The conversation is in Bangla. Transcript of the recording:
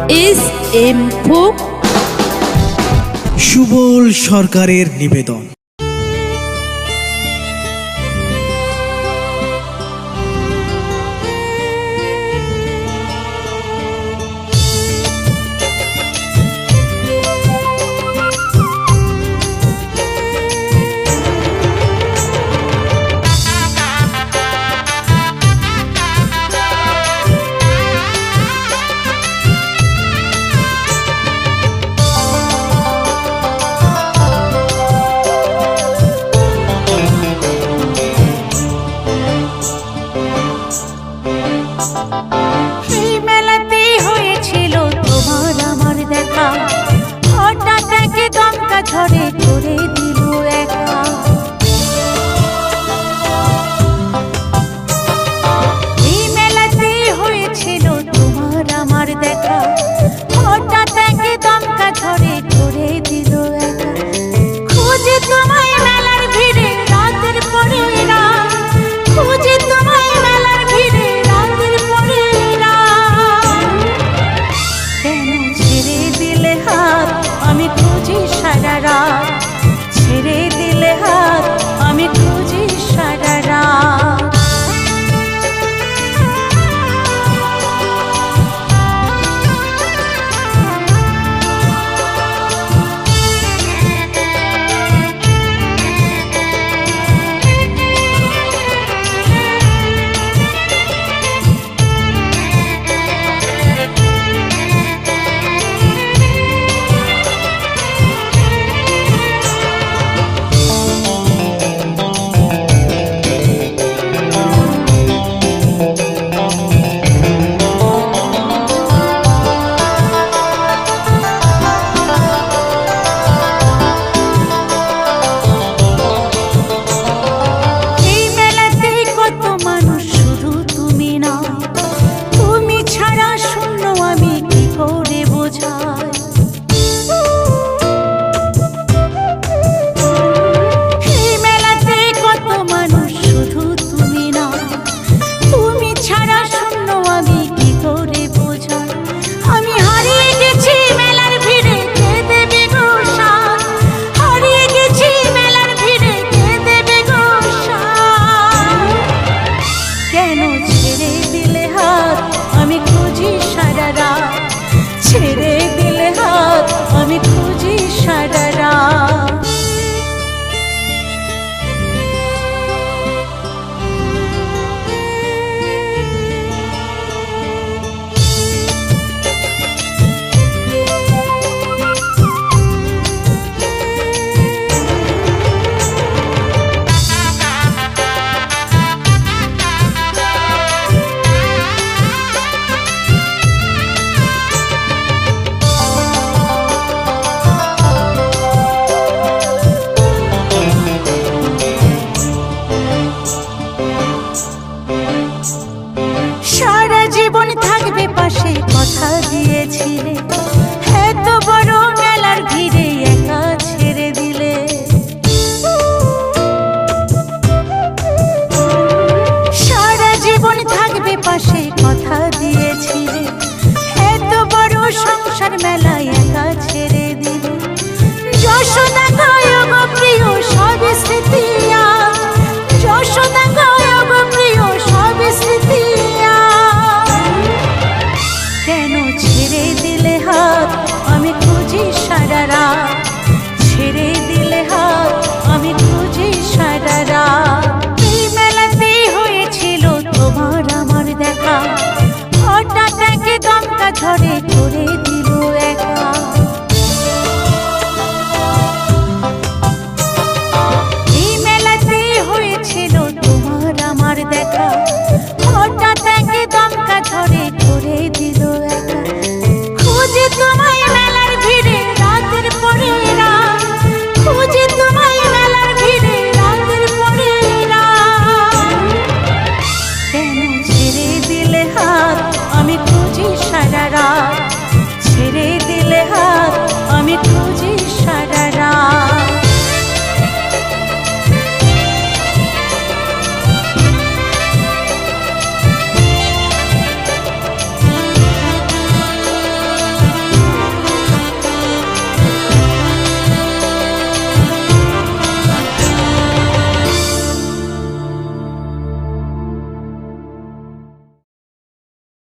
SM folk. সুবল সরকারের নিবেদন। এই মেলাতে হয়েছিল তোমার আমার দেখা, হঠাৎ একে দমকা ঝড়ে করে দিল একা। এই মেলাতে হয়েছিল তোমার আমার দেখা, হঠাৎ একে দমকা ঝড়ে করে দিল একা। খুঁজে তোমায় মেলার ভিড়ে রাতের পরে রাত, খুঁজে তোমায় মেলার ভিড়ে রাতের পরে রাত। কেন ছেড়ে দিলে হাত আমি খুঁজি সারা রাত, ছেড়ে দিলে হাত আমি খুঁজি সারা রাত। ছেড়ে দিলে হাত আমি খুঁজি সারা রাত। সারা জীবন থাকবে পাশে কথা দিয়েছিলে, এত বড় মেলার ভিড়ে একা ছেড়ে দিলে। সারা জীবন থাকবে পাশে কথা দিয়েছিলে, এত বড় সংসার মেলায় একা ছেড়ে দিলে। যশোদা গায় গো প্রিয় সব স্মৃতি আজ, যশোদা গায় গো প্রিয় সব স্মৃতি। কেন ছেড়ে দিলে হাত আমি খুঁজি সারা রাত, ছেড়ে দিলে হাত আমি খুঁজি সারা রাত। এই মেলাতে হয়েছিল তোমার আমার দেখা, হঠাৎ একে দমকা ঝড়ে করে